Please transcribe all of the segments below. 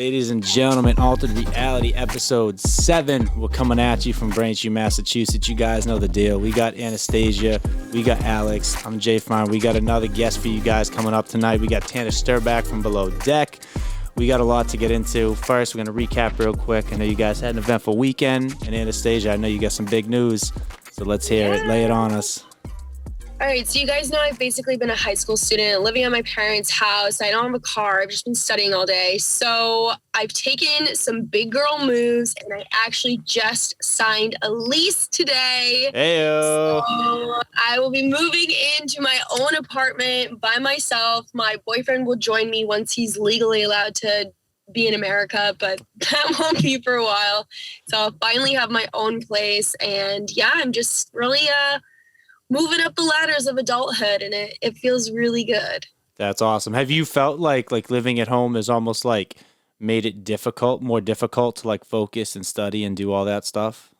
Ladies and gentlemen, Altered Reality episode 7. We're coming at you from Braintree, Massachusetts. You guys know the deal. We got Anastasia. We got Alex. I'm Jay Fine. We got another guest for you guys coming up tonight. We got Tanner Sterback from Below Deck. We got a lot to get into. First, we're going to recap real quick. I know you guys had an eventful weekend. And Anastasia, I know you got some big news. So let's hear it. Lay it on us. All right, so you guys know I've basically been a high school student living at my parents' house. I don't have a car. I've just been studying all day. So I've taken some big girl moves, and I actually just signed a lease today. Heyo. So I will be moving into my own apartment by myself. My boyfriend will join me once he's legally allowed to be in America, but that won't be for a while. So I'll finally have my own place. And yeah, I'm just really moving up the ladders of adulthood, and it feels really good. That's awesome. Have you felt like living at home is almost like made it more difficult to like focus and study and do all that stuff?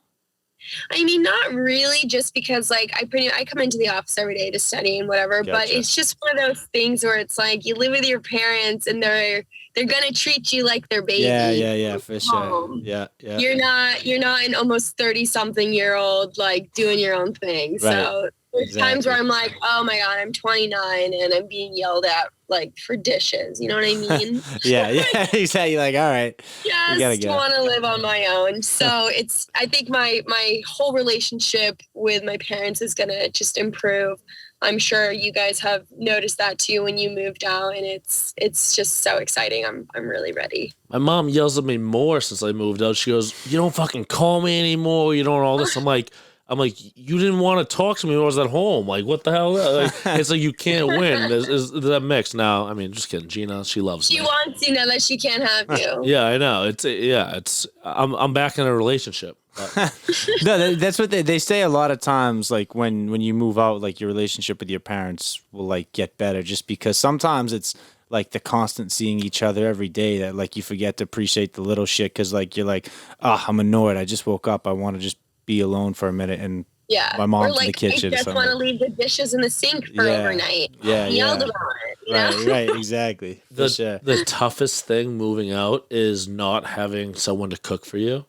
I mean, not really, just because like I come into the office every day to study and whatever, Gotcha. but it's just one of those things where it's like you live with your parents and they're gonna treat you like their baby. Yeah, for sure. Yeah. You're not an almost 30-something-year-old like doing your own thing. Right. So there's times where I'm like, oh my God, I'm 29 and I'm being yelled at like for dishes. You know what I mean? yeah, exactly. Like, all right. Just want to live on my own. So I think my whole relationship with my parents is gonna just improve. I'm sure you guys have noticed that too when you moved out, and it's just so exciting. I'm really ready. My mom yells at me more since I moved out. She goes, "You don't fucking call me anymore. You don't all this." I'm like, you didn't want to talk to me when I was at home. Like, what the hell? Like, it's like you can't win. Is that mix now? I mean, just kidding. Gina, she loves me. She wants you now that she can't have you. Yeah, I know. I'm back in a relationship. No, that's what they say a lot of times. Like when you move out, like your relationship with your parents will like get better, just because sometimes it's like the constant seeing each other every day that like you forget to appreciate the little shit, because like you're like, oh, I'm annoyed. I just woke up. I want to just be alone for a minute, and my mom's in the kitchen. I just want to leave the dishes in the sink for overnight. Yeah, yelled about it. Right, exactly. The toughest thing moving out is not having someone to cook for you.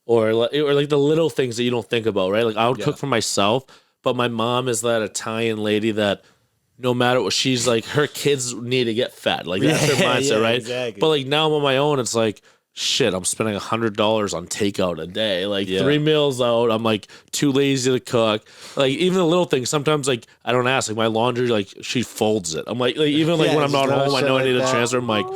Or like the little things that you don't think about, right? Like I would cook for myself, but my mom is that Italian lady that no matter what, she's like, her kids need to get fed. Like that's her mindset, right? Exactly. But like now I'm on my own, it's like, shit, I'm spending $100 on takeout a day. Like 3 meals out. I'm like too lazy to cook. Like even the little things, sometimes like I don't ask. Like my laundry, like she folds it. I'm like even like when I'm not home, I know I need to transfer. I'm like,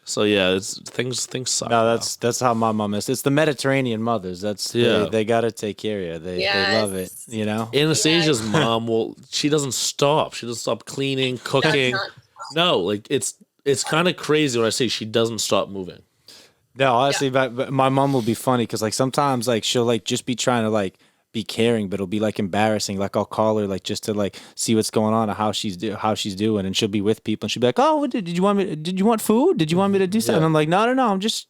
so yeah, it's things suck. No, that's how my mom is. It's the Mediterranean mothers. They gotta take care of you. They love it, you know. Anastasia's mom she doesn't stop. She doesn't stop cleaning, cooking. No, like it's kind of crazy when I say she doesn't stop moving. No, honestly, but my mom will be funny because like sometimes like she'll like just be trying to like be caring, but it'll be like embarrassing. Like I'll call her like just to like see what's going on or how she's doing, and she'll be with people and she'll be like, "Oh, did you want food? Did you want me to do something?" I'm like, "No, I'm just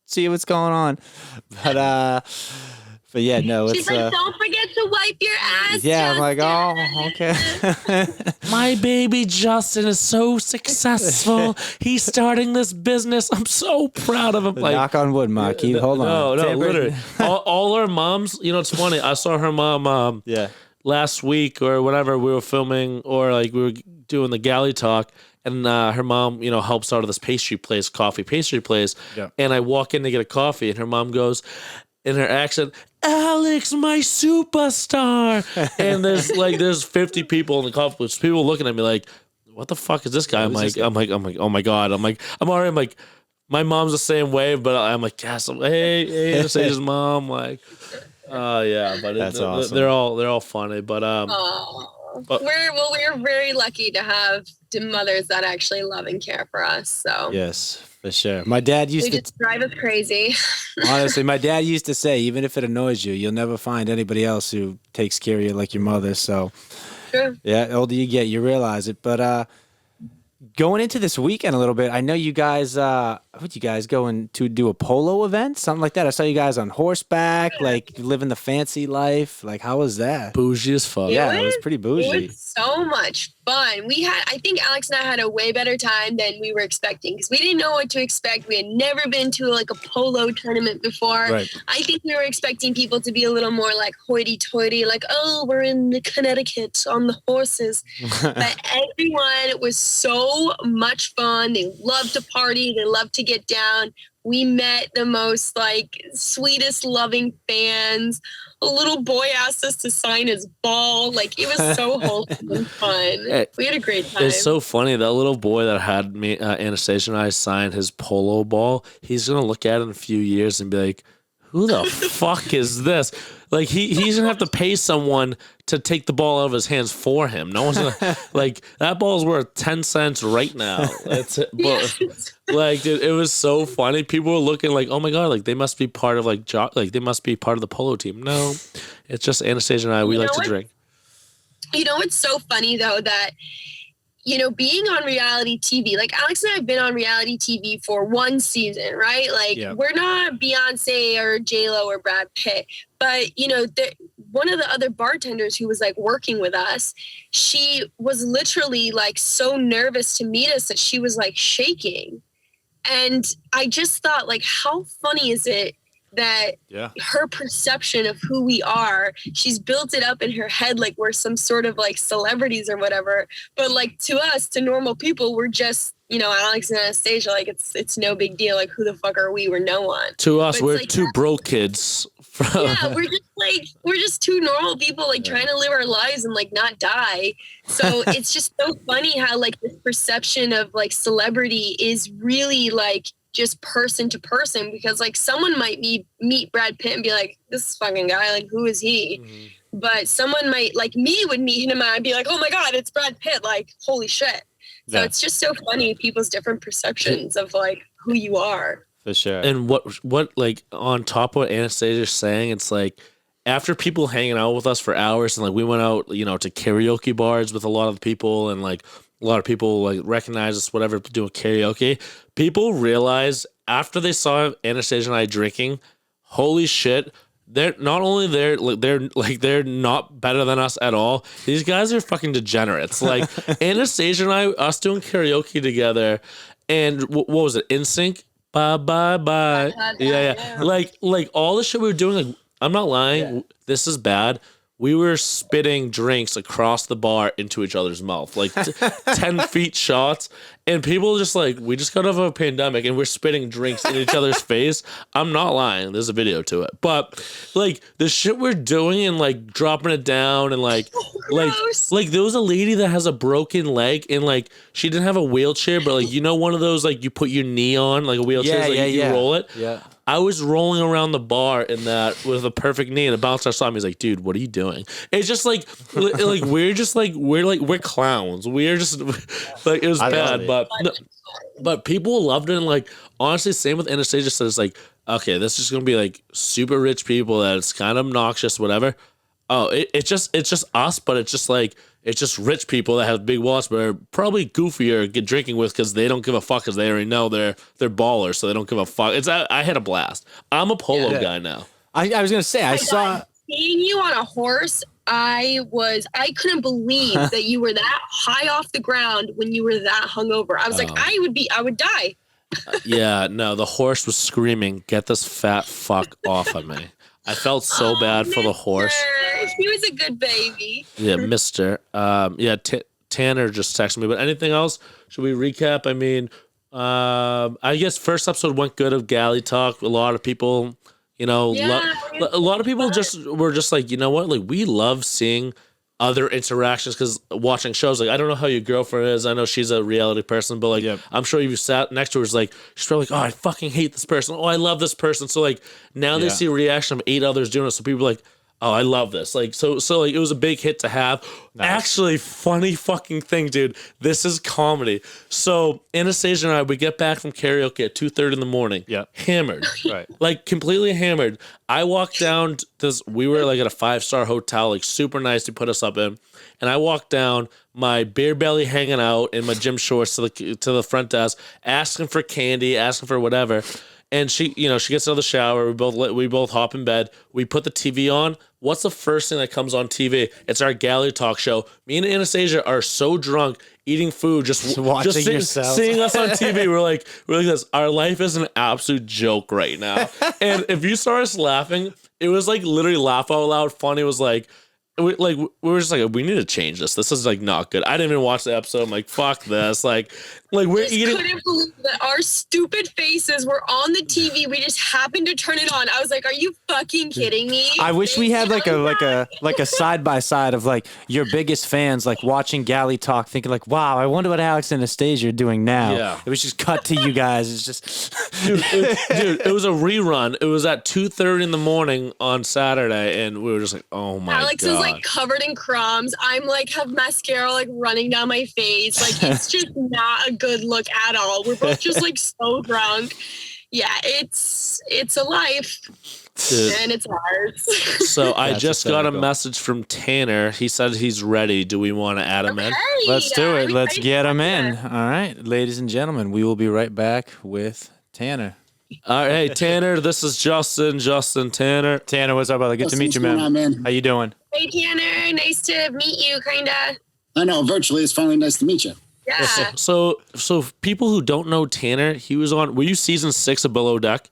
see what's going on." But yeah, no, she's like, "Don't forget to wipe your ass." Yeah, Justin. I'm like, "Oh, okay." My baby Justin is so successful. He's starting this business. I'm so proud of him. Like, knock on wood, Mark. Hold on. No, literally. all our moms. You know, it's funny. I saw her mom. Last week or whatever, we were filming or like we were doing the galley talk. And her mom, helps out of this coffee pastry place. Yeah. And I walk in to get a coffee, and her mom goes, in her accent, "Alex, my superstar." And there's 50 people in the coffee place. People looking at me like, "What the fuck is this guy?" I'm like, oh my God. I'm like, my mom's the same way, but I'm like, yes, hey, Anastasia's mom, like, but that's awesome. They're all funny, but we're very lucky to have mothers that actually love and care for us. So yes. For sure. My dad used to drive us crazy. Honestly, my dad used to say, even if it annoys you, you'll never find anybody else who takes care of you like your mother. So, True. Yeah, the older you get, you realize it. But Going into this weekend a little bit, I know you guys, what you guys going to do a polo event? Something like that. I saw you guys on horseback, like living the fancy life. Like, how was that? Bougie as fuck. Yeah, it was pretty bougie. It was so much fun. I think Alex and I had a way better time than we were expecting because we didn't know what to expect. We had never been to like a polo tournament before. Right. I think we were expecting people to be a little more like hoity-toity, like, oh, we're in the Connecticut on the horses. But everyone was so much fun. They loved to party. They loved to get down. We met the most like sweetest, loving fans. A little boy asked us to sign his ball. Like it was so wholesome and fun. We had a great time. It's so funny. That little boy that had me, Anastasia and I sign his polo ball. He's gonna look at it in a few years and be like, "Who the fuck is this?" Like he's gonna have to pay someone to take the ball out of his hands for him. No one's gonna like that ball's worth 10 cents right now. Like dude, it was so funny. People were looking like, oh my god, like they must be part of like they must be part of the polo team. No, it's just Anastasia and I. We like to drink. You know what's so funny though that being on reality TV, like Alex and I have been on reality TV for one season, right? Like we're not Beyonce or J-Lo or Brad Pitt, but one of the other bartenders who was like working with us, she was literally like so nervous to meet us that she was like shaking. And I just thought like, how funny is it that her perception of who we are, she's built it up in her head like we're some sort of like celebrities or whatever. But like to us, to normal people, we're just, Alex and Anastasia, like it's no big deal. Like who the fuck are we? We're no one. To us, we're like, two broke kids. We're just two normal people like trying to live our lives and like not die. So it's just so funny how like this perception of like celebrity is really like just person to person, because like someone might meet Brad Pitt and be like, this fucking guy, like who is he? Mm-hmm. But someone might like me would meet him and I'd be like, oh my God, it's Brad Pitt. Like, holy shit. So it's just so funny, people's different perceptions of like who you are. For sure. And what like on top of what Anastasia's saying, it's like after people hanging out with us for hours and like we went out, to karaoke bars with a lot of the people and like a lot of people like recognize us, whatever, doing karaoke. People realize after they saw Anastasia and I drinking, holy shit, they're not only they're not better than us at all. These guys are fucking degenerates. Like Anastasia and I, us doing karaoke together, and what was it? NSYNC. Bye bye bye. Yeah. Like all the shit we were doing. Like I'm not lying. Yeah. This is bad. We were spitting drinks across the bar into each other's mouth, like 10 feet shots. And people just like, we just got off of a pandemic and we're spitting drinks in each other's face. I'm not lying. There's a video to it. But like the shit we're doing and like dropping it down and like there was a lady that has a broken leg and like she didn't have a wheelchair, but like, one of those, like you put your knee on like a wheelchair, you roll it. Yeah. I was rolling around the bar in that with a perfect knee, and the bouncer saw me. He's like, "Dude, what are you doing?" It's just like we're clowns. We're just like it was bad, but people loved it. And like honestly, same with Anastasia said. It's like, okay, this is gonna be like super rich people that it's kind of obnoxious, whatever. Oh, it's just us, but it's just rich people that have big wallets, but are probably goofier get drinking with because they don't give a fuck because they already know they're ballers, so they don't give a fuck. I had a blast. I'm a polo guy now. I was gonna say I saw seeing you on a horse. I couldn't believe that you were that high off the ground when you were that hungover. I was like, I would die. Yeah, no, the horse was screaming, "Get this fat fuck off of me." I felt so bad for the horse. He was a good baby. Yeah, Mister. Tanner just texted me. But anything else? Should we recap? I mean, I guess first episode went good of Galley Talk. A lot of people, a lot of people were just like, you know what? Like we love seeing other interactions because watching shows, like I don't know how your girlfriend is. I know she's a reality person, but like I'm sure you sat next to her, like she's probably like, oh, I fucking hate this person. Oh, I love this person. So like now they see a reaction of 8 others doing it. So people are like, Oh, I love this. Like, so like it was a big hit to have. Nice. Actually, funny fucking thing, dude. This is comedy. So Anastasia and I, we get back from karaoke at 2:30 in the morning. Yeah. Hammered. Right. Like completely hammered. I walked down this, we were like at a 5-star hotel, like super nice to put us up in. And I walked down, my beer belly hanging out in my gym shorts to the front desk, asking for candy, asking for whatever. And she, you know, she gets out of the shower. We both hop in bed. We put the TV on. What's the first thing that comes on TV? It's our Gallery Talk show. Me and Anastasia are so drunk, eating food, just watching yourself, seeing us on TV. We're like this. Our life is an absolute joke right now. And if you saw us laughing, it was like literally laugh out loud. Funny. It was like. We were just like, we need to change this. This is like not good. I didn't even watch the episode. I'm like, fuck this. Like we're eating. I couldn't believe that our stupid faces were on the TV. We just happened to turn it on. I was like, are you fucking kidding me? I wish we had like a side by side of like your biggest fans like watching Galley Talk, thinking like, wow, I wonder what Alex and Anastasia are doing now. Yeah. It was just cut to you guys. It's just dude, it was a rerun. It was at 2:30 in the morning on Saturday, and we were just like, oh my god. Alex is like covered in crumbs. I'm like have mascara like running down my face. Like it's just not a good look at all. We're both just like so drunk. Yeah, it's a life. Dude. And it's ours. So I just got a message from Tanner. He said he's ready. Do we want to add him in? Let's do it. Let's get him in. All right, ladies and gentlemen, we will be right back with Tanner. All right, hey Tanner, this is Justin, Tanner. Tanner, what's up, brother? Good to meet you, man. How you doing? Hey, Tanner. Nice to meet you, kinda. I know, virtually, it's finally nice to meet you. Yeah. So people who don't know Tanner, he was on, were you season 6 of Below Deck?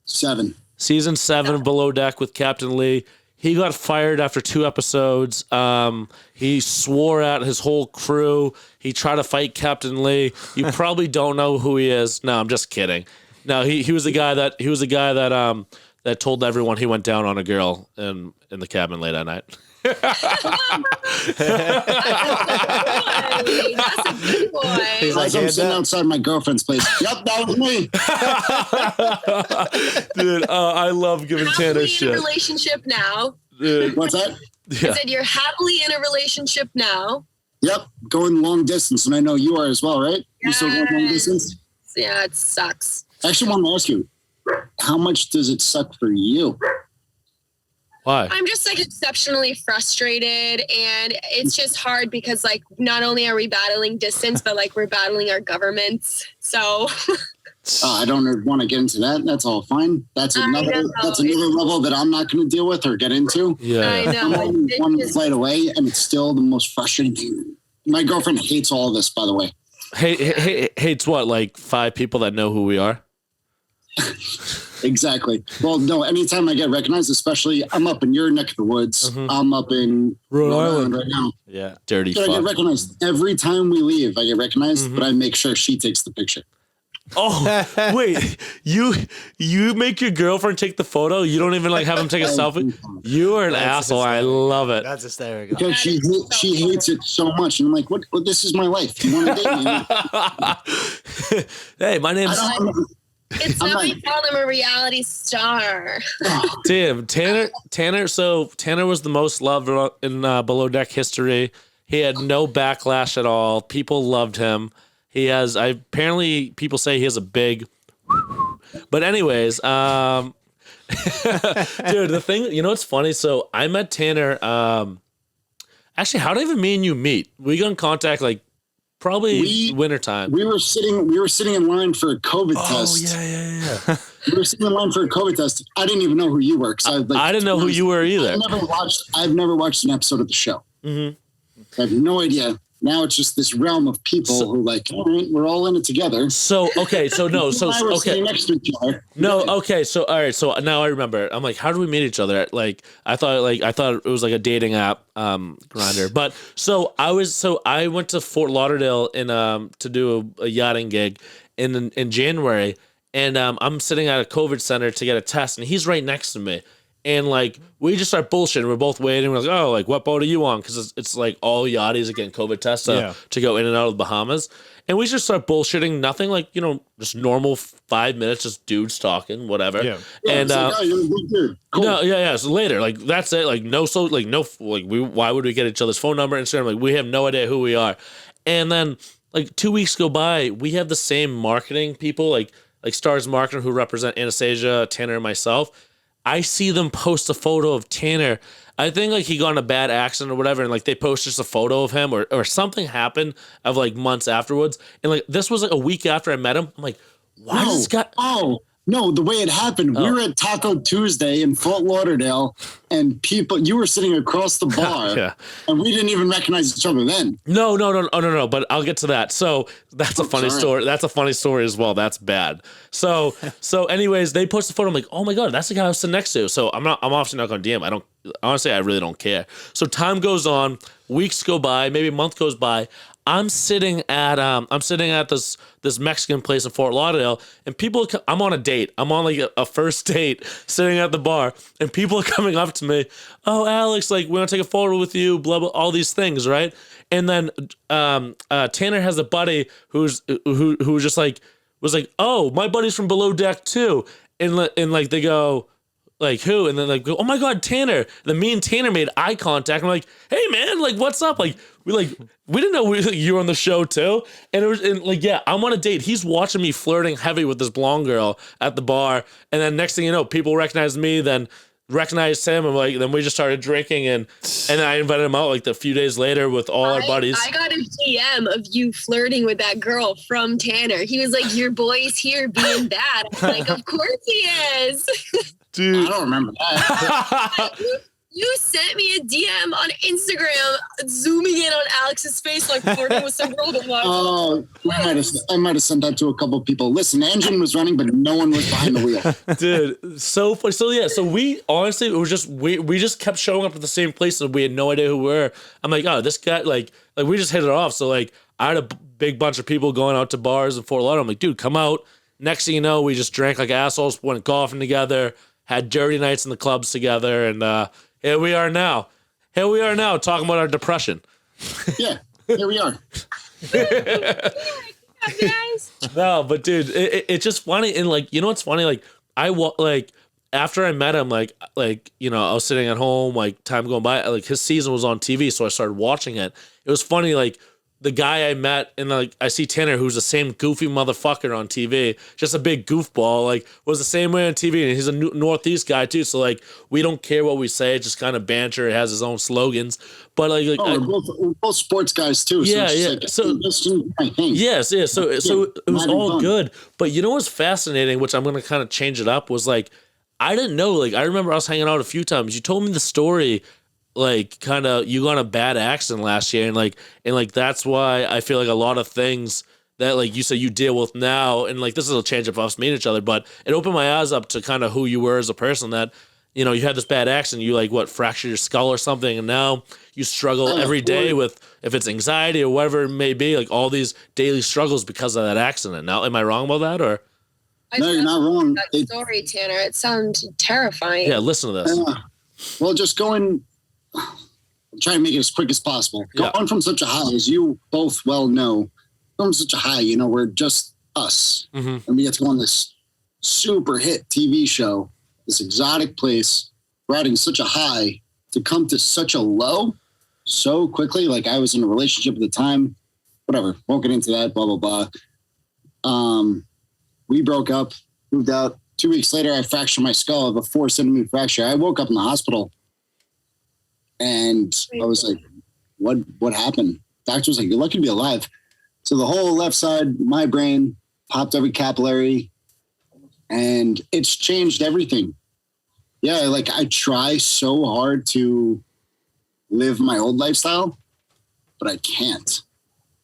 7. Season 7 of Below Deck with Captain Lee. He got fired after 2 episodes. He swore at his whole crew. He tried to fight Captain Lee. You probably don't know who he is. No, I'm just kidding. No, he was the guy that told everyone he went down on a girl in the cabin late at night. That's a good boy. He's like, I'm sitting outside my girlfriend's place. Yep, that was me. Dude, I love giving Tanner shit. In a relationship now. Dude. What's that? Yeah. I said you're happily in a relationship now. Yep, going long distance, and I know you are as well, right? You still going long distance? Yeah, it sucks. I actually want to ask you, how much does it suck for you? Why? I'm just like exceptionally frustrated, and it's just hard because like not only are we battling distance, but like we're battling our governments. So I don't want to get into that. That's all fine. That's another level that I'm not going to deal with or get into. Yeah, I know. I'm only one flight away, and it's still the most frustrating thing. My girlfriend hates all of this, by the way. Hates what? Like 5 people that know who we are? Exactly. Well, no, anytime I get recognized, especially I'm up in your neck of the woods. Mm-hmm. I'm up in Rhode Island right now. Yeah. Dirty fuck. I get recognized. Every time we leave, I get recognized, mm-hmm. but I make sure she takes the picture. Oh, wait. You make your girlfriend take the photo? You don't even like have them take a selfie? You are an asshole. I love it. That's hysterical. Because she hates it so much. And I'm like, what? Well, this is my life. You want to date me? Hey, my name's... It's not my fault I'm a reality star. Damn, Tanner. So Tanner was the most loved in Below Deck history. He had no backlash at all. People loved him. He has. Apparently, people say he has a big. But anyways, dude, the thing. You know what's funny? So I met Tanner. Actually, how did even me and you meet? We got in contact like. Probably wintertime. We were sitting in line for a COVID test. Oh, yeah. We were sitting in line for a COVID test. I didn't even know who you were. I didn't know who you were either. I've never watched an episode of the show. Mm-hmm. I have no idea. Now it's just this realm of people who like, all right, we're all in it together. So, okay. So no. So, okay. Next to each other. No. Okay. So, all right. So now I remember. I'm like, how did we meet each other? Like, I thought it was like a dating app, grinder. But I went to Fort Lauderdale to do a yachting gig in January. And I'm sitting at a COVID center to get a test, and he's right next to me. And like we just start bullshitting. We're both waiting. We're like, oh, like what boat are you on? Because it's like all yachties are getting COVID tests to go in and out of the Bahamas. And we just start bullshitting. Nothing like, just normal 5 minutes, just dudes talking, whatever. Yeah. And like, oh, you're a good dude. Cool. No, yeah. So later, like that's it. Like why would we get each other's phone number, Instagram? Like we have no idea who we are. And then like 2 weeks go by, we have the same marketing people, like Stars Marketing, who represent Anastasia, Tanner, and myself. I see them post a photo of Tanner. I think like he got in a bad accident or whatever, and like they post just a photo of him or something happened of like months afterwards. And like this was like a week after I met him. I'm like, why does this guy? Oh, no, the way it happened, we were at Taco Tuesday in Fort Lauderdale, and you were sitting across the bar, and we didn't even recognize each other then. No, but I'll get to that. So that's a funny story. That's a funny story as well. That's bad. So anyways, they post the photo. I'm like, oh my God, that's the guy I was sitting next to. So I'm obviously not going to DM. Honestly, I really don't care. So time goes on, weeks go by, maybe a month goes by. I'm sitting at this Mexican place in Fort Lauderdale, and I'm on a date. I'm on like a first date, sitting at the bar, and people are coming up to me. Oh, Alex, like we want to take a photo with you. Blah blah, all these things, right? And then Tanner has a buddy who just like was like, oh, my buddy's from Below Deck too, and like they go. Like who? And then like, oh my God, Tanner. And then me and Tanner made eye contact. I'm like, hey man, like what's up? Like we didn't know you were on the show too. And it was I'm on a date. He's watching me flirting heavy with this blonde girl at the bar. And then next thing you know, people recognize me, then recognized him. I'm like, then we just started drinking and I invited him out like a few days later with all our buddies. I got a DM of you flirting with that girl from Tanner. He was like, your boy's here being bad. I'm like, of course he is. Dude. I don't remember that. You sent me a DM on Instagram, zooming in on Alex's face, like flirting with some girl. Oh, I might have sent that to a couple of people. Listen, the engine was running, but no one was behind the wheel. Dude, so funny. So we honestly, it was just we just kept showing up at the same place, and we had no idea who we were. I'm like, oh, this guy, like we just hit it off. So like, I had a big bunch of people going out to bars in Fort Lauderdale. I'm like, dude, come out. Next thing you know, we just drank like assholes, went golfing together. Had dirty nights in the clubs together, and here we are now. Here we are now talking about our depression. Yeah, here we are. No, but dude, it's just funny, and like you know what's funny? Like after I met him, I was sitting at home, like time going by, like his season was on TV, so I started watching it. It was funny, like. The guy I met, and like I see Tanner, who's the same goofy motherfucker on TV, just a big goofball, like was the same way on TV, and he's a Northeast guy too. So like we don't care what we say, just kind of banter. It has his own slogans, but we're both sports guys too. Yeah, so yes. So it was all fun. Good. But you know what's fascinating, which I'm gonna kind of change it up, was like I didn't know. Like I remember us hanging out a few times. You told me the story. Like kind of you got in a bad accident last year and like that's why I feel like a lot of things that like you said you deal with now and like this is a change of us meeting each other, but it opened my eyes up to kind of who you were as a person, that you had this bad accident, you fractured your skull or something, and now you struggle every day with if it's anxiety or whatever it may be, like all these daily struggles because of that accident. Now am I wrong about that? Or no, you're not wrong. That story, Tanner, it sounds terrifying. Yeah, listen to this. Well, just going try to make it as quick as possible. Going from such a high, as you both well know, from such a high, we're just us. And we get to go on this super hit TV show, this exotic place, riding such a high to come to such a low so quickly. Like I was in a relationship at the time, whatever, won't get into that, blah, blah, blah. We broke up, moved out. 2 weeks later, I fractured my skull. I have a 4-centimeter fracture. I woke up in the hospital. And I was like, what happened? Doctor was like, you're lucky to be alive. So the whole left side, my brain, popped every capillary, and it's changed everything. Yeah, like I try so hard to live my old lifestyle, but I can't.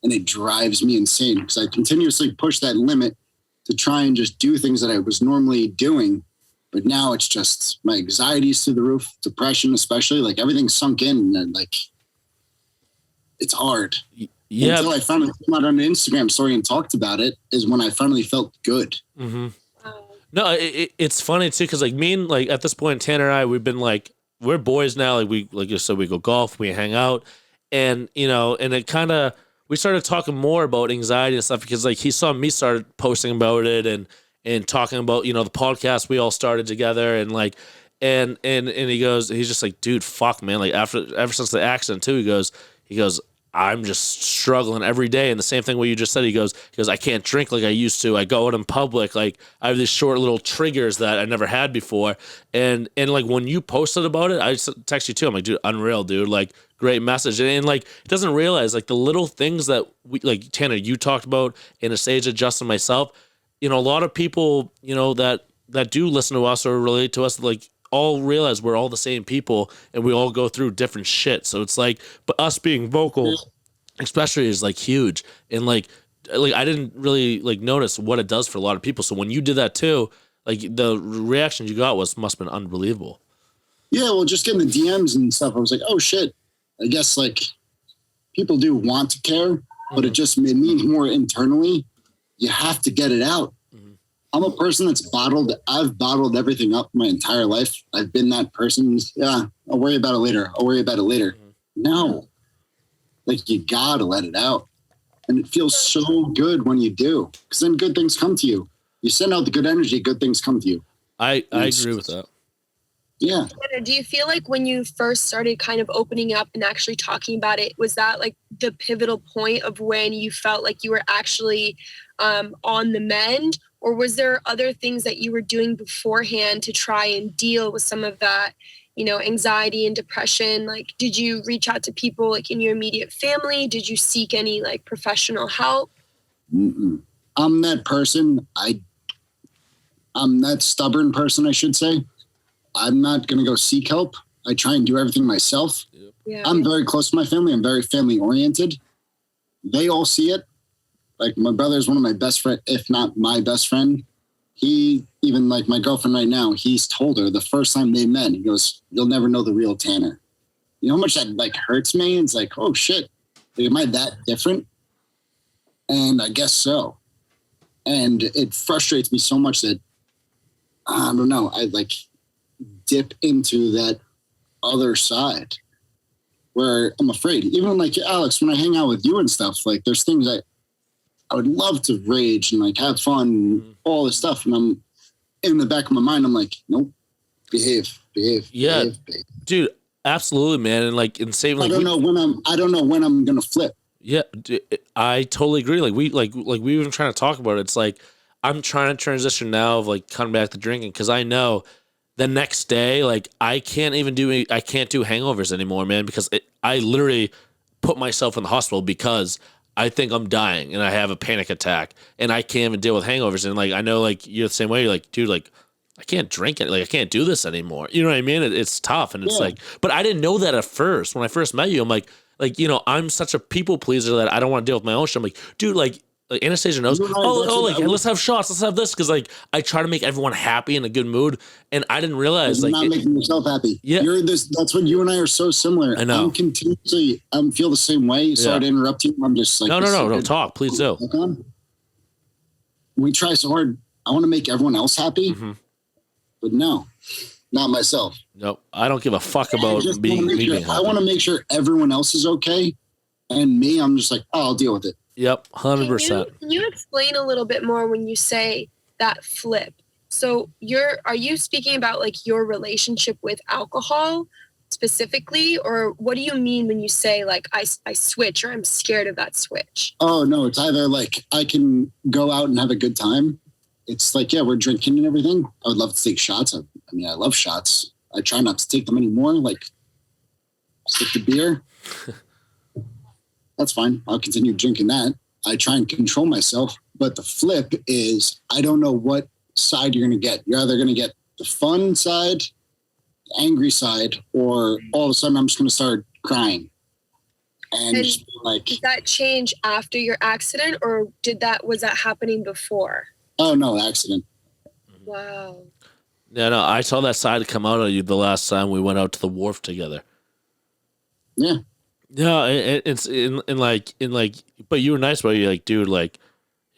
And it drives me insane because I continuously push that limit to try and just do things that I was normally doing. But now it's just my anxiety's through the roof, depression especially, like everything's sunk in and like it's hard. Yeah. Until I finally came out on an Instagram story and talked about it is when I finally felt good. Mm-hmm. No, it's funny too because like me and like at this point, Tanner and I, we've been like we're boys now. Like we like you said, we go golf, we hang out, and and it kind of we started talking more about anxiety and stuff because like he saw me start posting about it and talking about the podcast we all started together and like and he's just like, dude, fuck man, like ever since the accident too, he goes. I'm just struggling every day. And the same thing what you just said, he goes, I can't drink like I used to. I go out in public. Like I have these short little triggers that I never had before. And like when you posted about it, I just text you too. I'm like, dude, unreal, dude. Like great message. And like, it doesn't realize like the little things that we, like Tanner, you talked about, Anastasia, Justin, myself, a lot of people, that do listen to us or relate to us, like, all realize we're all the same people and we all go through different shit. So it's like, but us being vocal, especially, is like huge. And like I didn't really like notice what it does for a lot of people. So when you did that too, like the reaction you got must have been unbelievable. Yeah, well, just getting the DMs and stuff, I was like, oh shit. I guess like people do want to care, but it just made me more internally. You have to get it out. I'm a person that's bottled. I've bottled everything up my entire life. I've been that person. Yeah, I'll worry about it later. No, like you gotta let it out. And it feels so good when you do, because then good things come to you. You send out the good energy, good things come to you. I agree with that. Yeah. Do you feel like when you first started kind of opening up and actually talking about it, was that like the pivotal point of when you felt like you were actually on the mend? Or was there other things that you were doing beforehand to try and deal with some of that, anxiety and depression? Like, did you reach out to people like in your immediate family? Did you seek any like professional help? Mm-mm. I'm that person. I'm that stubborn person, I should say. I'm not going to go seek help. I try and do everything myself. Yeah. I'm very close to my family. I'm very family oriented. They all see it. Like my brother is one of my best friend, if not my best friend. He, even like my girlfriend right now, he's told her the first time they met, he goes, you'll never know the real Tanner. You know how much that like hurts me? It's like, oh shit, like, am I that different? And I guess so. And it frustrates me so much that, I don't know, I like dip into that other side where I'm afraid. Even like Alex, when I hang out with you and stuff, like there's things I would love to rage and like have fun and all this stuff. And I'm in the back of my mind, I'm like, nope, behave. Yeah, behave. Dude, absolutely, man. And like insane. Like, I don't know when I'm going to flip. Yeah, I totally agree. Like we even trying to talk about it. It's like, I'm trying to transition now of like coming back to drinking. Cause I know the next day, like I can't do hangovers anymore, man, because I literally put myself in the hospital because I think I'm dying and I have a panic attack and I can't even deal with hangovers. And like, I know like you're the same way. You're like, dude, like I can't drink it. Like I can't do this anymore. You know what I mean? It's tough. And it's like, but I didn't know that at first. When I first met you, I'm like, I'm such a people pleaser that I don't want to deal with my own shit. I'm like, dude, like Anastasia knows. Let's have shots. Let's have this. Cause like I try to make everyone happy in a good mood. And I didn't realize you're not making yourself happy. Yeah. That's what you and I are so similar. I know. I'm feel the same way. Sorry to interrupt you. I'm just like, no, talk, please do. We try so hard. I want to make everyone else happy, but no, not myself. No, I don't give a fuck about being happy. I want to make sure everyone else is okay. And me, I'm just like, oh, I'll deal with it. Yep, 100%. Can you explain a little bit more when you say that flip? So are you speaking about like your relationship with alcohol specifically, or what do you mean when you say like I switch or I'm scared of that switch? Oh no, it's either like I can go out and have a good time. It's like, yeah, we're drinking and everything. I would love to take shots. I mean, I love shots. I try not to take them anymore. Like stick to beer. That's fine. I'll continue drinking that. I try and control myself. But the flip is I don't know what side you're going to get. You're either going to get the fun side, the angry side, or all of a sudden I'm just going to start crying. And just like, did that change after your accident, or was that happening before? Oh, no, accident. Wow. Yeah, no, I saw that side come out of you the last time we went out to the wharf together. Yeah. Yeah, it's in like, but you were nice about it. You're like, dude, like,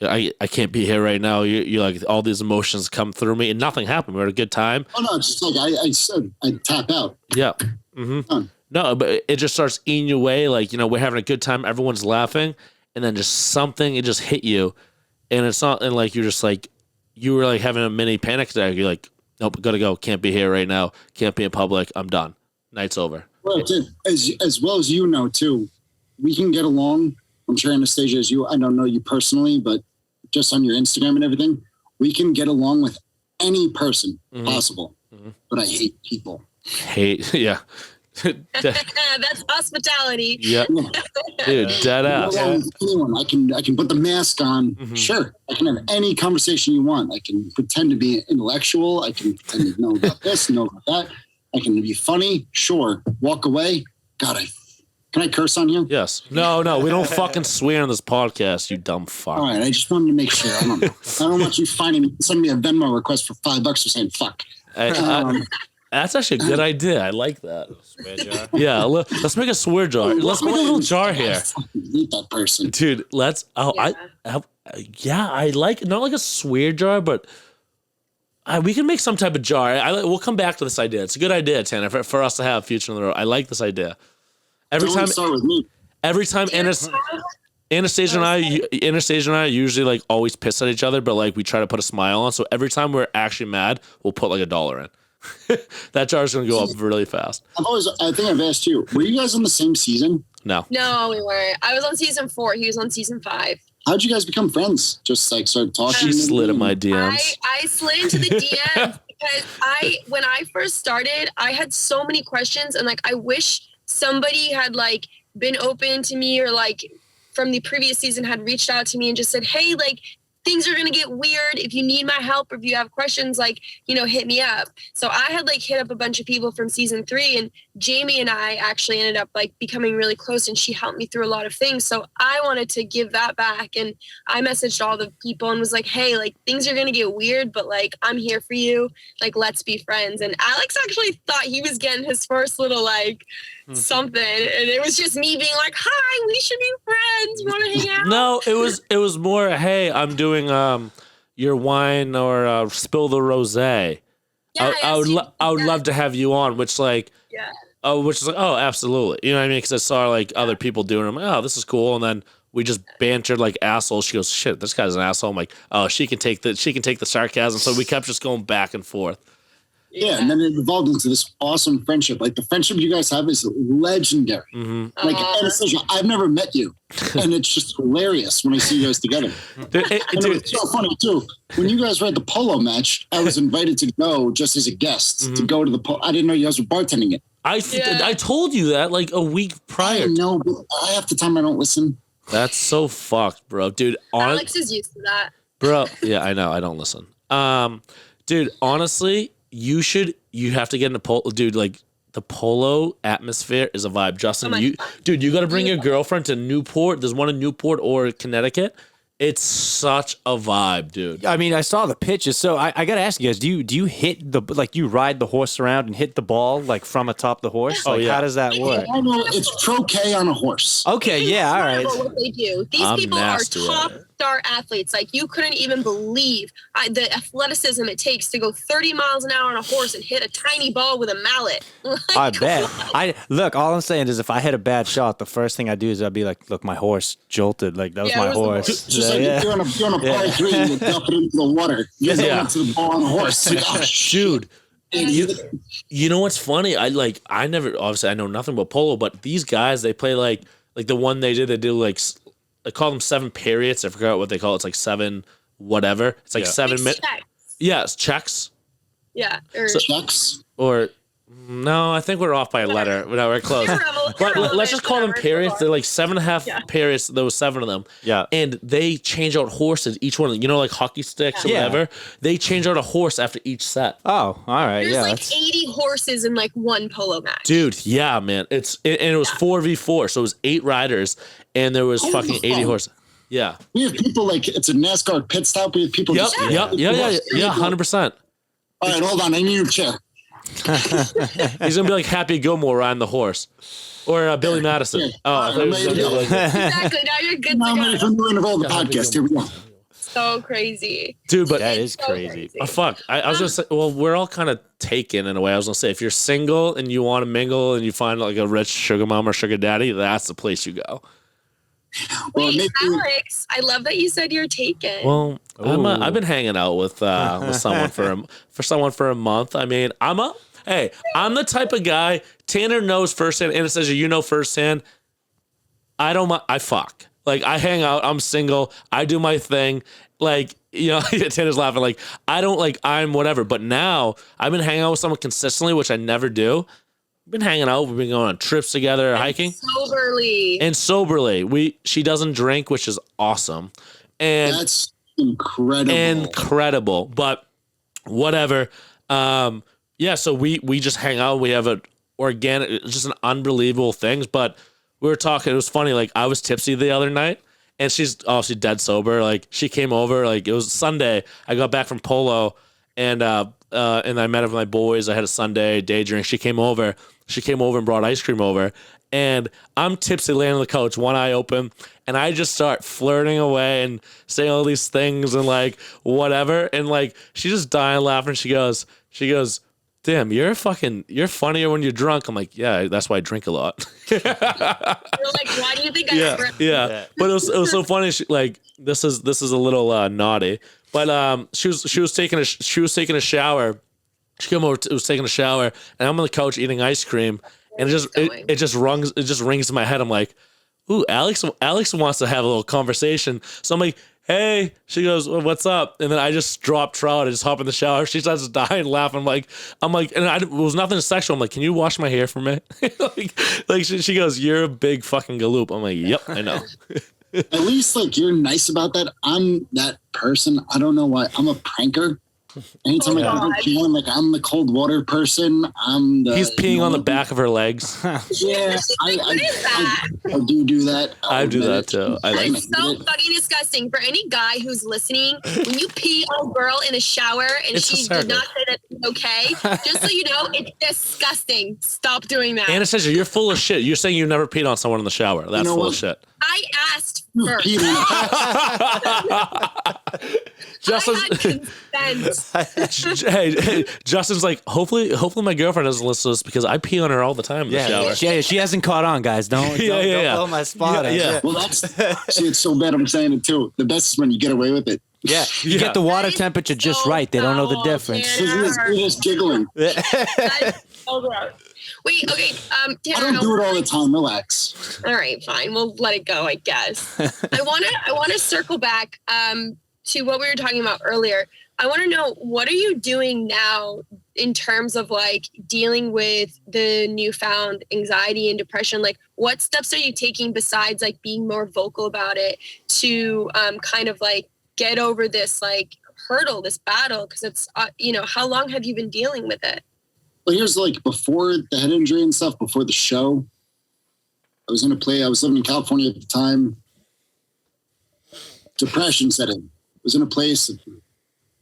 I can't be here right now. You're like, all these emotions come through me, and nothing happened. We had a good time. Oh no, it's just like I said, I tap out. Yeah. Mm-hmm. No, but it just starts eating you away. Like, we're having a good time, everyone's laughing, and then just something, it just hit you, and it's not, and like you're just like, you were like having a mini panic attack. You're like, nope, gotta go. Can't be here right now. Can't be in public. I'm done. Night's over. Well, as well as too, we can get along. I'm sure Anastasia, as you, I don't know you personally, but just on your Instagram and everything, we can get along with any person possible. Mm-hmm. But I hate people. Yeah. That's hospitality. Yeah, dude, dead ass. Anyone. I can put the mask on. Mm-hmm. Sure, I can have any conversation you want. I can pretend to be intellectual. I can pretend to know about this, know about that. I can be funny. Sure, walk away. God, can I curse on you? Yes. No, we don't fucking swear on this podcast. You dumb fuck. All right, I just wanted to make sure. I don't want you sending me a Venmo request for $5 for saying fuck. That's actually a good idea. I like that. Swear jar. Yeah, let's make a swear jar. Let's make a little jar here. I fucking hate that person, dude. Let's. Oh, yeah. I like, not like a swear jar, but we can make some type of jar. We'll come back to this idea. It's a good idea, Tanner, for us to have future in the road. I like this idea. Every time Anastasia and I usually like always piss at each other, but like we try to put a smile on. So every time we're actually mad, we'll put like $1 in. That jar is going to go up really fast. I think I've asked you, were you guys on the same season? No, we weren't. I was on season 4. He was on season 5. How'd you guys become friends? Just like started talking? She slid in my DMs. I slid into the DMs because when I first started, I had so many questions, and like I wish somebody had like been open to me, or like from the previous season had reached out to me and just said, hey, like things are going to get weird. If you need my help, or if you have questions, like, hit me up. So I had like hit up a bunch of people from season 3, and Jamie and I actually ended up like becoming really close, and she helped me through a lot of things. So I wanted to give that back. And I messaged all the people and was like, hey, like things are going to get weird, but like, I'm here for you. Like, let's be friends. And Alex actually thought he was getting his first little like something, and it was just me being like, hi, we should be friends, you want to hang out? No, it was more, hey, I'm doing your wine or spill the rosé. I would love to have you on, which like which is like, oh, absolutely, you know what I mean, because I saw like other people doing it. I'm like, oh, this is cool. And then we just bantered like assholes. She goes, shit, this guy's an asshole. I'm like, oh, she can take the sarcasm. So we kept just going back and forth. Yeah, and then it evolved into this awesome friendship. Like the friendship you guys have is legendary. Mm-hmm. Like Anastasia, I've never met you, and it's just hilarious when I see you guys together. Dude, it's so funny too. When you guys were at the polo match, I was invited to go just as a guest to go to the polo. I didn't know you guys were bartending it. I told you that like a week prior. I know, but half the time I don't listen. That's so fucked, bro. Dude, Alex is used to that. Bro, yeah, I know. I don't listen. Dude, honestly, you have to get into polo, dude. Like the polo atmosphere is a vibe. Justin, you got to bring your girlfriend to Newport. There's one in Newport or Connecticut. It's such a vibe, dude. I mean, I saw the pitches, so I got to ask you guys: do you hit you ride the horse around and hit the ball like from atop the horse? Oh, like, yeah. How does that work? It's croquet on a horse. Okay, yeah, all right. What they do? These people are top star athletes. Like you couldn't even believe the athleticism it takes to go 30 miles an hour on a horse and hit a tiny ball with a mallet. I bet. All I'm saying is, if I hit a bad shot, the first thing I do is I'd be like, "Look, my horse jolted. Like that was my horse." Just like if you're on a par 3 and you dump it into the water. You guys went to the ball on a horse. Like, oh, dude. You know what's funny? I know nothing about polo, but these guys, they play like the one they do like, I call them 7 periods. I forgot what they call it. It's like 7 whatever. It's like 7 minutes. Yeah, it's checks. Yeah. Checks. Or no, I think we're off by a letter. No, we're close. Let's just call them periods. They're like 7.5 periods. There was 7 of them. Yeah. And they change out horses, each one, like hockey sticks or whatever. They change out a horse after each set. Oh, all right. There's like 80 horses in like one polo match. Dude, yeah, man. And it was 4v4, so it was 8 riders, and there was fucking 80 horses. Yeah. We have people like it's a NASCAR pit stop. We have people. Yeah, 100%. All right, hold on. I need a chair. He's gonna be like Happy Gilmore riding the horse, or Billy Madison. Oh, I thought he was gonna be like exactly. Now you're good. Now I'm ready for the interval of the podcast. Here we go. so crazy. Dude, but that is crazy. Oh, fuck. I was gonna say, well, we're all kind of taken in a way. I was gonna say, if you're single and you want to mingle and you find like a rich sugar mom or sugar daddy, that's the place you go. Well, Wait, Alex, I love that you said you're taken. Well, I've been hanging out with someone for a month. I mean, I'm the type of guy. Tanner knows firsthand. Anastasia, you know firsthand. I fuck. Like, I hang out. I'm single. I do my thing. Like, you know, Tanner's laughing. Like, I don't like. I'm whatever. But now I've been hanging out with someone consistently, which I never do. We've been hanging out. We've been going on trips together, hiking. Soberly. She doesn't drink, which is awesome. And that's incredible. But whatever. Yeah, so we just hang out. We have just an unbelievable things. But we were talking. It was funny. Like, I was tipsy the other night, and she's obviously dead sober. Like, she came over. Like, it was Sunday. I got back from Polo, and I met up with my boys. I had a Sunday day drink. She came over and brought ice cream over. And I'm tipsy laying on the couch, one eye open, and I just start flirting away and saying all these things and like whatever. And like, she's just dying laughing. She goes, damn, you're funnier when you're drunk. I'm like, yeah, that's why I drink a lot. You're like, why do you think I yeah. But it was so funny. This is a little naughty. But she was taking a shower. She came over, was taking a shower, and I'm on the couch eating ice cream, and it just rings in my head. I'm like, ooh, Alex wants to have a little conversation. So I'm like, hey. She goes, well, what's up? And then I just drop trout. I just hop in the shower. She starts dying laughing. I'm like, and it was nothing sexual. I'm like, can you wash my hair for me? like she goes, you're a big fucking galoop. I'm like, yep, I know. At least like you're nice about that. I'm that person. I don't know why. I'm a pranker. Anytime I go like I'm the cold water person. He's peeing on the back of her legs. Yeah, I do that. I do that too. It's so fucking disgusting. For any guy who's listening, when you pee on a girl in a shower and she did not say that it's okay, just so you know, it's disgusting. Stop doing that. Anastasia, you're full of shit. You're saying you've never peed on someone in the shower. That's full of shit. I asked first. Justin, hey, Justin's like, hopefully my girlfriend doesn't listen to this because I pee on her all the time in the shower. Yeah, she hasn't caught on, guys. Don't blow my spot. Yeah. Well, it's so bad. I'm saying it too. The best is when you get away with it. Yeah, you get the water temperature just right. They don't know the difference. You're just giggling. So gross. Wait, okay. Tanner, I don't do it all the time. Relax. All right, fine. We'll let it go, I guess. I wanna circle back to what we were talking about earlier. I want to know, what are you doing now in terms of like dealing with the newfound anxiety and depression? Like, what steps are you taking besides like being more vocal about it to kind of like get over this like hurdle, this battle? Because it's how long have you been dealing with it? Well, here's like before the head injury and stuff, before the show, I was living in California at the time. Depression set in. I was in a place,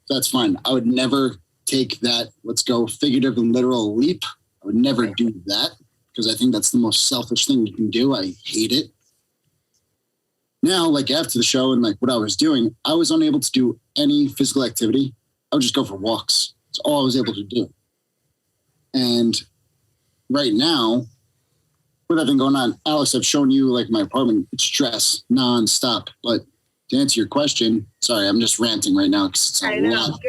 that's fine. I would never take that, let's go figurative and literal leap. I would never do that because I think that's the most selfish thing you can do. I hate it. Now, like after the show and like what I was doing, I was unable to do any physical activity. I would just go for walks. That's all I was able to do. And right now, with everything going on, Alex, I've shown you like my apartment. It's stress nonstop. But to answer your question, sorry, I'm just ranting right now because it's a lot.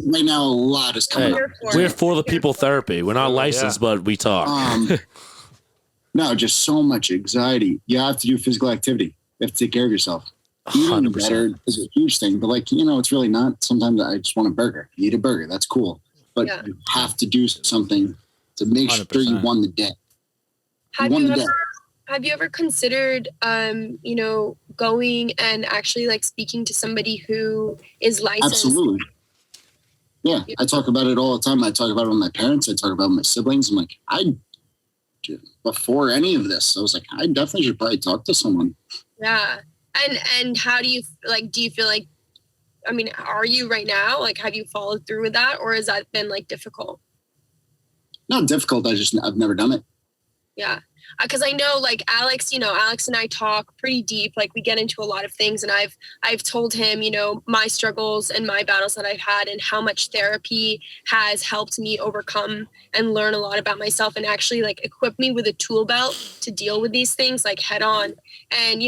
Right now, a lot is coming up. We're for the people therapy. We're not licensed, but we talk. No, just so much anxiety. You have to do physical activity. You have to take care of yourself. Eating better is a huge thing, but like, it's really not. Sometimes I just want a burger. You eat a burger. That's cool. But you have to do something to make 100%. Sure you won the day. Have you ever considered, going and actually like speaking to somebody who is licensed? Absolutely. Yeah, I talk about it all the time. I talk about it with my parents. I talk about it with my siblings. I'm like, before any of this, I was like, I definitely should probably talk to someone. Yeah. And how do you feel like, are you right now? Like, have you followed through with that, or has that been like difficult? Not difficult. I've never done it. Yeah. Because I know like Alex, Alex and I talk pretty deep. Like we get into a lot of things, and I've told him, my struggles and my battles that I've had and how much therapy has helped me overcome and learn a lot about myself and actually like equip me with a tool belt to deal with these things like head on. And,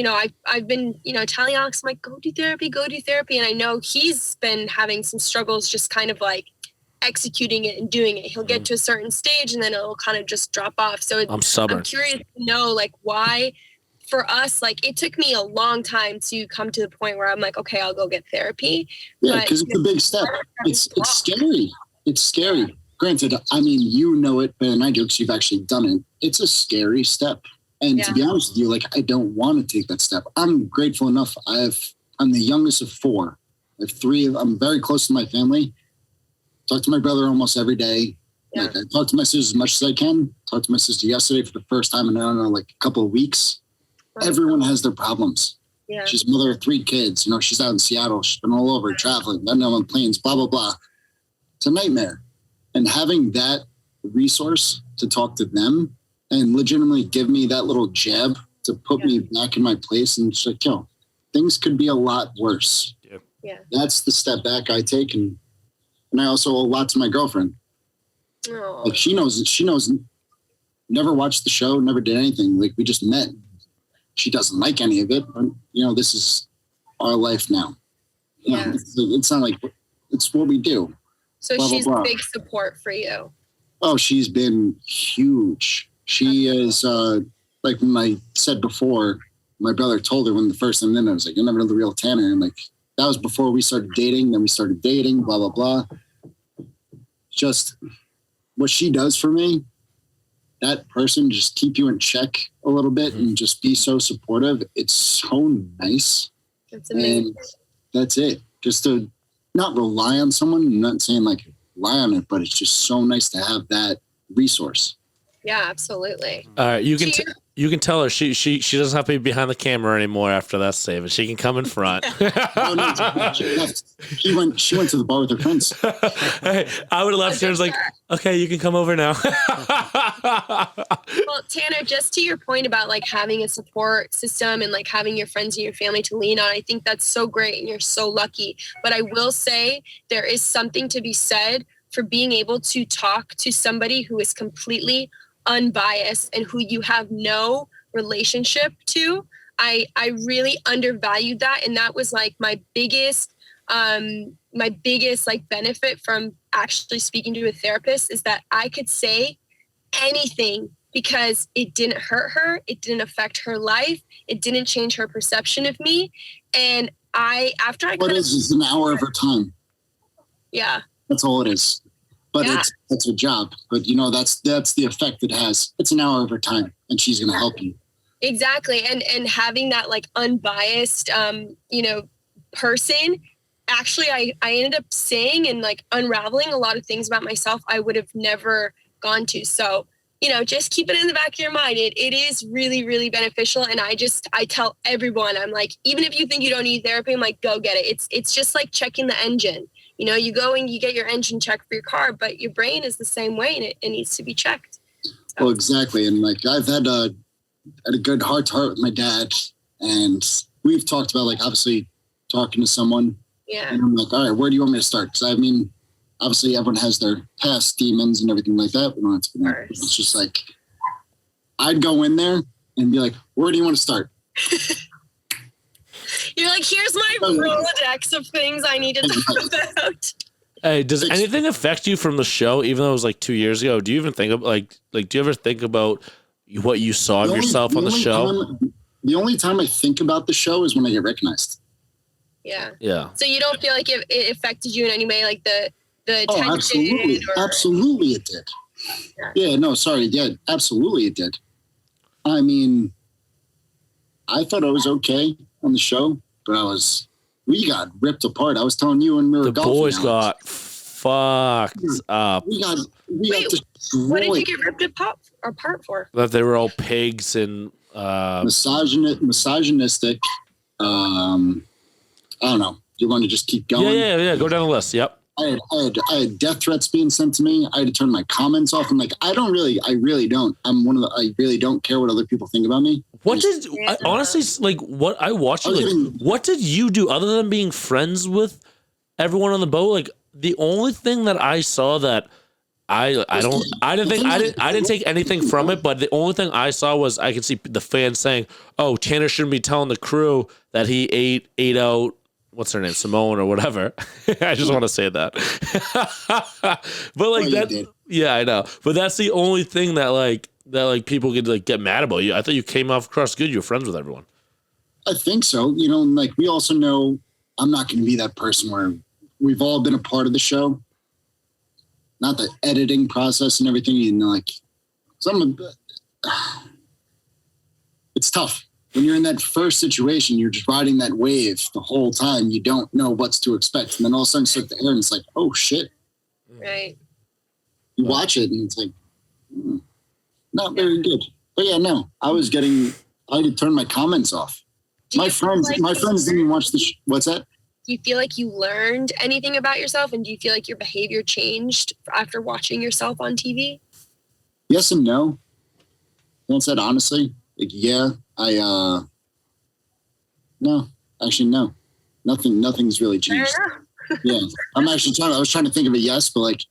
I've been, telling Alex, I'm like, go do therapy. And I know he's been having some struggles just kind of like executing it and doing it. He'll get to a certain stage and then it'll kind of just drop off. So I'm stubborn. I'm curious to know like why for us, like it took me a long time to come to the point where I'm like, okay, I'll go get therapy. Yeah, because it's a big step. It's scary. It's scary. Granted, I mean, you know it better than I do because you've actually done it. It's a scary step. And to be honest with you, like I don't want to take that step. I'm grateful enough. I'm the youngest of 4. I have 3. I'm very close to my family. Talk to my brother almost every day. Yeah. Like I talk to my sister as much as I can. Talked to my sister yesterday for the first time in, I don't know, like a couple of weeks. Right. Everyone has their problems. Yeah. She's a mother of 3 kids. She's out in Seattle. She's been all over traveling. I know on planes, blah, blah, blah. It's a nightmare. And having that resource to talk to them and legitimately give me that little jab to put me back in my place and just like, things could be a lot worse. Yeah. That's the step back I take. And I also owe a lot to my girlfriend. Oh. Like she knows, never watched the show, never did anything. Like we just met. She doesn't like any of it, but this is our life now. Yeah. It's not like it's what we do. So blah, she's blah, blah. Big support for you. Oh, she's been huge. She is, like when I said before, my brother told her when the first time then I was like, you'll never know the real Tanner. And like, that was before we started dating. Then we started dating, blah, blah, blah. Just what she does for me, that person just keep you in check a little bit and just be so supportive. It's so nice. That's amazing. And that's it. Just to not rely on someone. I'm not saying like rely on it, but it's just so nice to have that resource. Yeah, absolutely. All right, you can tell her she doesn't have to be behind the camera anymore after that statement. She can come in front. Oh, no, she went to the bar with her friends. Hey, I would have left her. I was like, okay, you can come over now. Well, Tanner, just to your point about like having a support system and like having your friends and your family to lean on, I think that's so great and you're so lucky. But I will say there is something to be said for being able to talk to somebody who is completely unbiased and who you have no relationship to. I really undervalued that. And that was like my biggest like benefit from actually speaking to a therapist is that I could say anything because it didn't hurt her. It didn't affect her life. It didn't change her perception of me. And it's an hour of her time. Yeah. That's all it is. But that's her job. But that's the effect it has. It's an hour of her time and she's going to help you. Exactly. And having that like unbiased, person, actually I ended up saying and like unraveling a lot of things about myself I would have never gone to. So, just keep it in the back of your mind. It is really, really beneficial. And I tell everyone, I'm like, even if you think you don't need therapy, I'm like, go get it. It's just like checking the engine. You go and you get your engine checked for your car, but your brain is the same way and it needs to be checked. So. Well, exactly. And like I've had a good heart to heart with my dad and we've talked about like obviously talking to someone. Yeah. And I'm like, all right, where do you want me to start? Because I mean, obviously everyone has their past demons and everything like that. We don't have to, it's just like, I'd go in there and be like, where do you want to start? You're like, here's my Rolodex of things I need to talk about. Hey, does anything affect you from the show, even though it was like 2 years ago? Do you even think of like do you ever think about what you saw of yourself on the show? The only time I think about the show is when I get recognized. Yeah. Yeah. So you don't feel like it affected you in any way, like the tension? Absolutely. Absolutely it did. Yeah, no, sorry. Yeah, absolutely it did. I mean, I thought I was okay on the show, but we got ripped apart. I was telling you when we were golfing. The boys got fucked up. We got destroyed. What did you get ripped apart for? That they were all pigs and misogynistic. I don't know. You want to just keep going? Yeah. Go down the list. Yep. I had death threats being sent to me. I had to turn my comments off. I'm like, I really don't. I really don't care what other people think about me. Honestly, like what I watched you, like, what did you do other than being friends with everyone on the boat? Like the only thing that I saw that I didn't take anything from it, but the only thing I saw was I could see the fans saying, "Oh, Tanner shouldn't be telling the crew that he ate out." What's her name, Simone or whatever. I just want to say that. But like that, yeah, I know. But that's the only thing that people could like get mad about you. I thought you came off across good. You're friends with everyone. I think so. You know, like we also know I'm not going to be that person where we've all been a part of the show. Not the editing process and everything. You know, like it's tough. When you're in that first situation, you're just riding that wave the whole time. You don't know what's to expect. And then all of a sudden, start to air and it's like, oh, shit. Right. You watch it and it's like, not very good. But yeah, no, I had to turn my comments off. My friends didn't even watch the what's that? Do you feel like you learned anything about yourself? And do you feel like your behavior changed after watching yourself on TV? Yes and no. Once said honestly, like, yeah. No, actually, no, nothing's really changed. Yeah. I was trying to think of a yes, but like,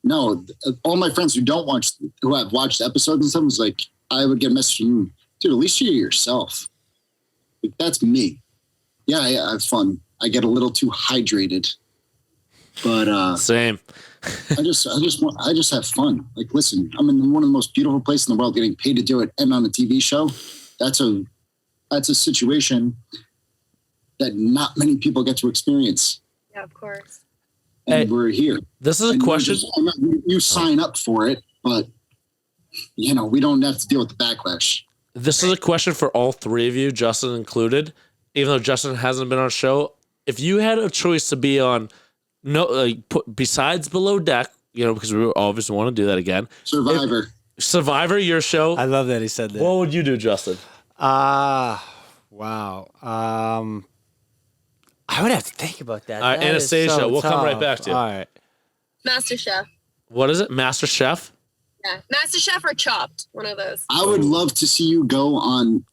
no, all my friends who have watched episodes and stuff was like, I would get a message from, dude, at least you're yourself. Like, that's me. Yeah. I have fun. I get a little too hydrated, but, same. I just have fun. Like, listen, I'm in one of the most beautiful places in the world, getting paid to do it, and on a TV show. That's a situation that not many people get to experience. Yeah, of course. And we're here. This is a question. You sign up for it, but you know, we don't have to deal with the backlash. This is a question for all three of you, Justin included. Even though Justin hasn't been on a show, if you had a choice to be on besides Below Deck, you know, because we obviously want to do that again. Survivor, your show. I love that he said that. What would you do, Justin? Wow. I would have to think about that. All right, Anastasia, we'll come right back to you. All right. Master Chef. What is it? Master Chef? Yeah. Master Chef or Chopped. One of those. I would love to see you go on.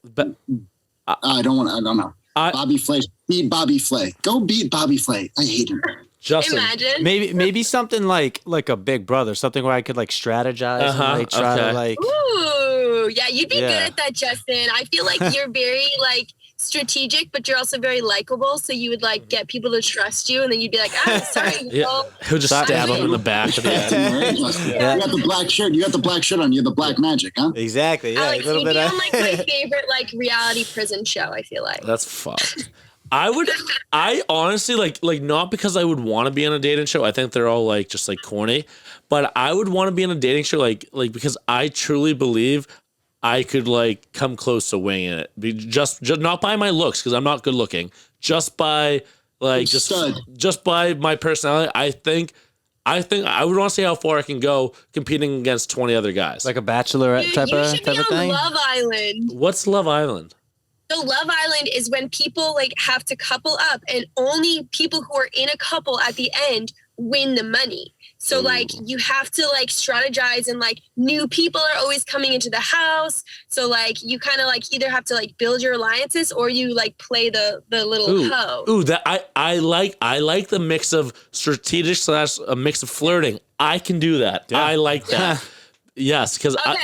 I don't know. Bobby Flay. Beat Bobby Flay. Go beat Bobby Flay. I hate him. Justin. Imagine. Maybe something like a Big Brother, something where I could like strategize and like try to like. Ooh, yeah, you'd be good at that, Justin. I feel like you're very like strategic, but you're also very likable. So you would like get people to trust you, and then you'd be like, sorry. Yeah. He'll just stab him in the back of the head. You got the black shirt. You got the black shirt on. You have the black magic, huh? Exactly. Yeah, Alex, you'd be on like my favorite like reality prison show. I feel like that's fucked. I honestly like not because I would want to be on a dating show. I think they're all like just like corny, but I would want to be on a dating show like because I truly believe I could like come close to winging it. Just not by my looks because I'm not good looking. Just by like just by my personality. I think I would want to see how far I can go competing against 20 other guys. Like a Bachelorette type of thing. Love Island. What's Love Island? So Love Island is when people like have to couple up, and only people who are in a couple at the end win the money. So like you have to like strategize, and like new people are always coming into the house. So like you kind of like either have to like build your alliances, or you like play the little hoe. Ooh, that I like the mix of strategic / a mix of flirting. I can do that. Yeah. I like that. Yes, because Love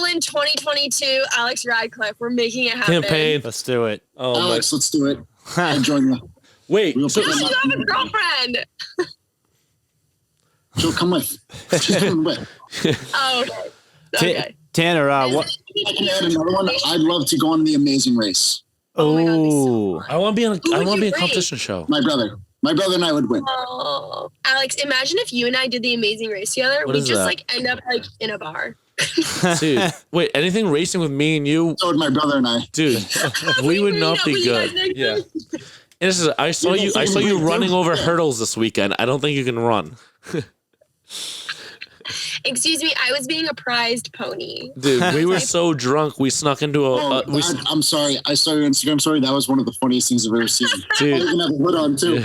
Island 2022, Alex Radcliffe. We're making it happen. Campaign. Let's do it. Oh, Alex, let's do it. I'll join you. Wait, so you have a girlfriend. She'll come with. She's coming with. Oh, okay. Tanner, what? I can add another one. I'd love to go on The Amazing Race. Oh, I want to be in a competition show. My brother and I would win. Oh, Alex, imagine if you and I did The Amazing Race together. We just like end up like in a bar. Dude, wait, anything racing with me and you? So would my brother and I. Dude, we would not be good. Yeah. And this is, I saw you running over hurdles this weekend. I don't think you can run. Excuse me, I was being a prized pony. Dude, we were so drunk, we snuck into I'm sorry. I saw your Instagram story. That was one of the funniest things I've ever seen. Dude. I even have a hood on, too.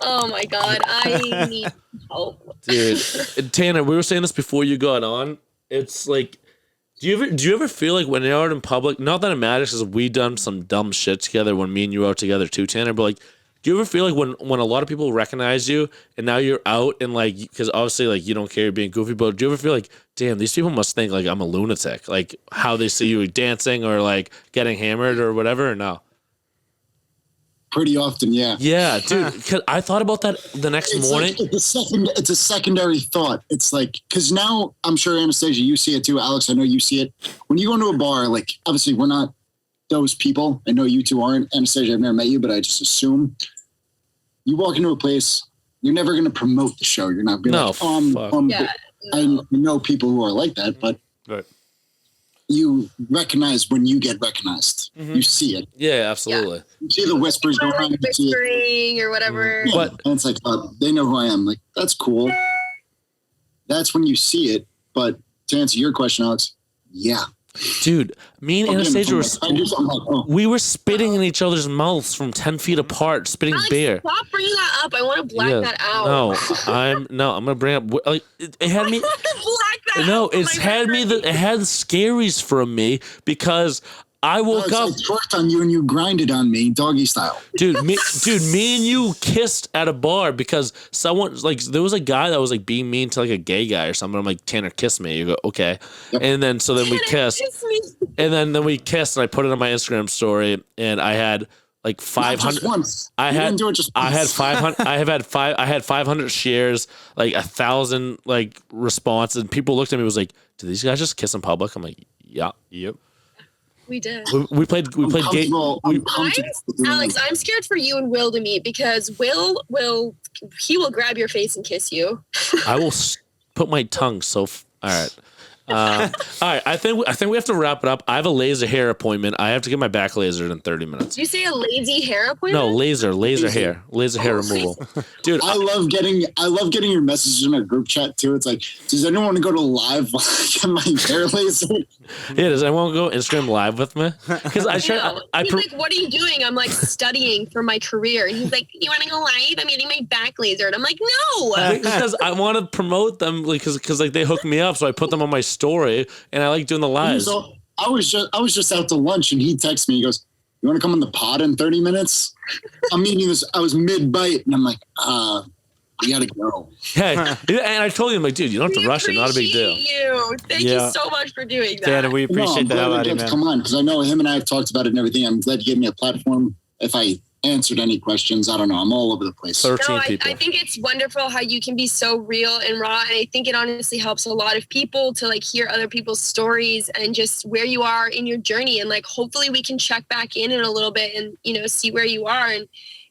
Oh my God, I need help. Dude, Tanner, we were saying this before you got on. It's like, do you ever feel like when you're out in public, not that it matters because we done some dumb shit together when me and you were out together too, Tanner, but like, do you ever feel like when a lot of people recognize you and now you're out and like, because obviously like you don't care, you're being goofy, but do you ever feel like, damn, these people must think like I'm a lunatic, like how they see you dancing or like getting hammered or whatever, or no? Pretty often, yeah. Yeah, dude. Cause I thought about that the next morning. Like it's a secondary thought. It's like, because now I'm sure Anastasia, you see it too. Alex, I know you see it. When you go into a bar, like obviously we're not those people. I know you two aren't. Anastasia, I've never met you, but I just assume you walk into a place, you're never going to promote the show. You're not being No, Yeah, I know people who are like that, but Right. you recognize when you get recognized. You see it. Yeah, absolutely. You see the whispers going on. You see it. whispering or whatever. Yeah, But- and it's like, they know who I am. Like, that's cool. That's when you see it. But to answer your question, Alex, yeah. Dude, me and Anastasia we were spitting in each other's mouths from 10 feet apart, spitting Alex, beer. stop bringing that up. I want to black that out. I'm gonna bring up like it had me. Black that No, out it's my had me. memory. It had scaries from me because I woke up, It worked on you and you grinded on me, doggy style. dude. Me and you kissed at a bar because someone like there was a guy that was like being mean to like a gay guy or something. I'm like, Tanner, kiss me. You go, okay, and then we kissed, Kiss me. and then we kissed, and I put it on my Instagram story, and I had like 500. Once. I You had didn't do it just I had once. 500 I had 500 shares, like 1,000 like responses, and people looked at me and was like, do these guys just kiss in public? I'm like, yeah. Yep. We did. We played gay. Alex, I'm scared for you and Will to meet because Will grab your face and kiss you. I will put my tongue all right. All right, I think we have to wrap it up. I have a laser hair appointment. I have to get my back lasered in 30 minutes. Did you say a lazy hair appointment? No, laser hair removal. Dude, I love getting your messages in our group chat too. It's like, does anyone want to go to live while I get my hair lasered? yeah, does anyone go Instagram live with me? Because I He's like, what are you doing? I'm like studying for my career. And he's like, you want to go live? I'm getting my back lasered. I'm like, no. because I want to promote them because like they hook me up, so I put them on my story, and I like doing the lives. So I was just out to lunch and he texted me. He goes, "You want to come on the pod in 30 minutes?" I'm eating this. I was mid bite and I'm like, "We gotta go." Hey, and I told him like, dude, you don't have to rush it. Not a big deal. You. Thank you so much for doing that. Tanner, we appreciate the hell out of you, man. Come on, because I know him and I have talked about it and everything. I'm glad you gave me a platform. If I answered any questions, I don't know. I'm all over the place. 13 No, people. I think it's wonderful how you can be so real and raw. And I think it honestly helps a lot of people to like hear other people's stories and just where you are in your journey. And like, hopefully we can check back in a little bit and, see where you are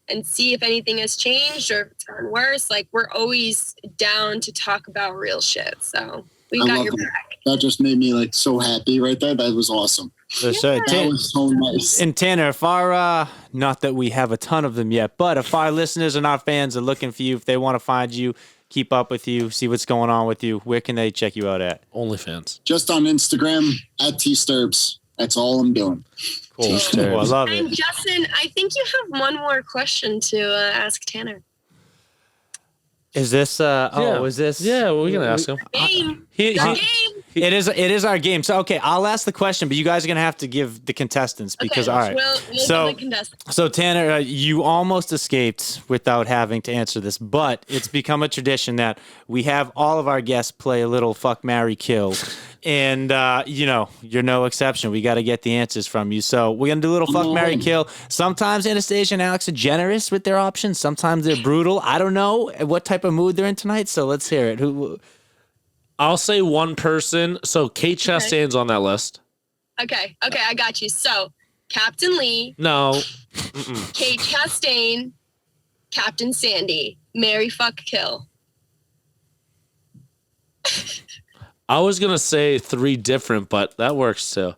and see if anything has changed or if it's gotten worse. Like, we're always down to talk about real shit. So we got your back. That just made me like so happy right there. That was awesome. That was so nice. And Tanner, if our not that we have a ton of them yet, but if our listeners and our fans are looking for you, if they want to find you, keep up with you, see what's going on with you, where can they check you out at? OnlyFans. Just on Instagram at Tsterbs. That's all I'm doing. Cool. I love it. And Justin, I think you have one more question to ask Tanner. Is this? Is this? Yeah, well, we're gonna ask him. Game. He- Your he- game. It is our game. So okay, I'll ask the question, but you guys are gonna have to give the contestants because all right. We'll So- do the contestants. So Tanner, you almost escaped without having to answer this, but it's become a tradition that we have all of our guests play a little fuck, marry, kill, and you're no exception. We got to get the answers from you. So we're gonna do a little fuck, marry, kill. Sometimes Anastasia and Alex are generous with their options. Sometimes they're brutal. I don't know what type of mood they're in tonight. So let's hear it. Who? I'll say one person. So Kate Chastain's on that list. Okay, I got you. So Captain Lee, No. Kate Chastain, Captain Sandy, Mary Fuck Kill. I was gonna say 3 different, but that works too.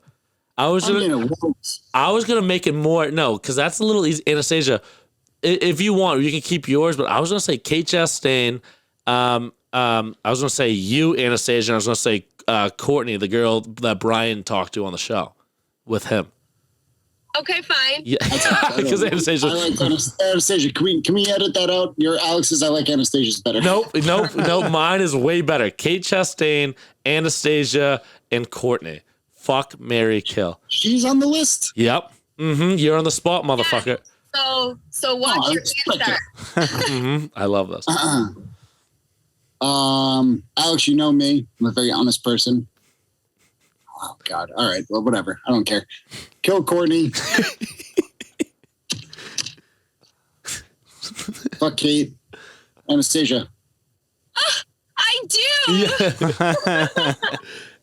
I was gonna make it more because that's a little easy. Anastasia, if you want, you can keep yours. But I was gonna say Kate Chastain. I was gonna say you, Anastasia. And I was gonna say Courtney, the girl that Brian talked to on the show, with him. Okay, fine. Yeah, because Anastasia. I like Anastasia. Can we edit that out? Your Alex's. I like Anastasia's better. Nope. Mine is way better. Kate Chastain, Anastasia, and Courtney. Fuck, marry, kill. She's on the list. Yep. You're on the spot, motherfucker. Yeah. So what's your answer? I love this. Alex, you know me. I'm a very honest person. Oh God. All right. Well, whatever. I don't care. Kill Courtney. Fuck Kate. Anastasia. I do. Yeah.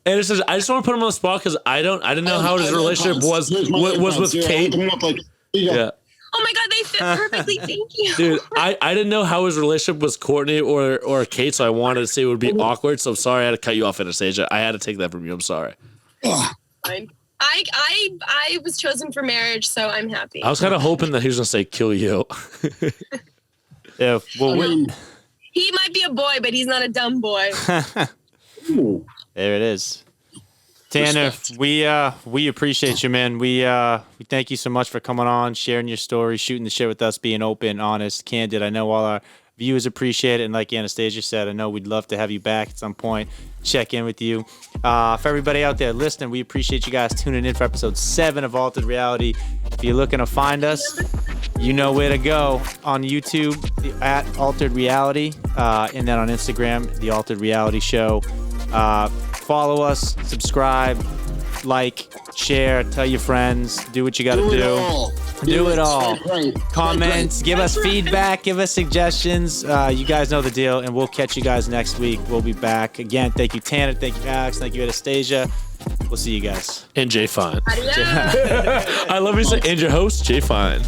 Anastasia, I just want to put him on the spot because I didn't know how his relationship was with Kate. Yeah. Oh my God, they fit perfectly. Thank you. Dude, I didn't know how his relationship was Courtney or Kate, so I wanted to say it would be awkward. So I'm sorry I had to cut you off, Anastasia. I had to take that from you. I'm sorry. Fine. I was chosen for marriage, so I'm happy. I was kind of hoping that he was gonna say kill you. Yeah. Well, he might be a boy, but he's not a dumb boy. there it is. Tanner, we appreciate you, man. We thank you so much for coming on, sharing your story, shooting the shit with us, being open, honest, candid. I know all our viewers appreciate it, and like Anastasia said, I know we'd love to have you back at some point, check in with you. For everybody out there listening, we appreciate you guys tuning in for episode 7 of Altered Reality. If you're looking to find us, you know where to go. On YouTube, at Altered Reality, and then on Instagram, The Altered Reality Show. Follow us, subscribe, like, share, tell your friends, do what you got to do. Do it all. Right. Comments, give us feedback, give us suggestions. You guys know the deal, and we'll catch you guys next week. We'll be back. Again, thank you, Tanner. Thank you, Alex. Thank you, Anastasia. We'll see you guys. And Jay Fine. Adios. I love you saying, and your host, Jay Fine.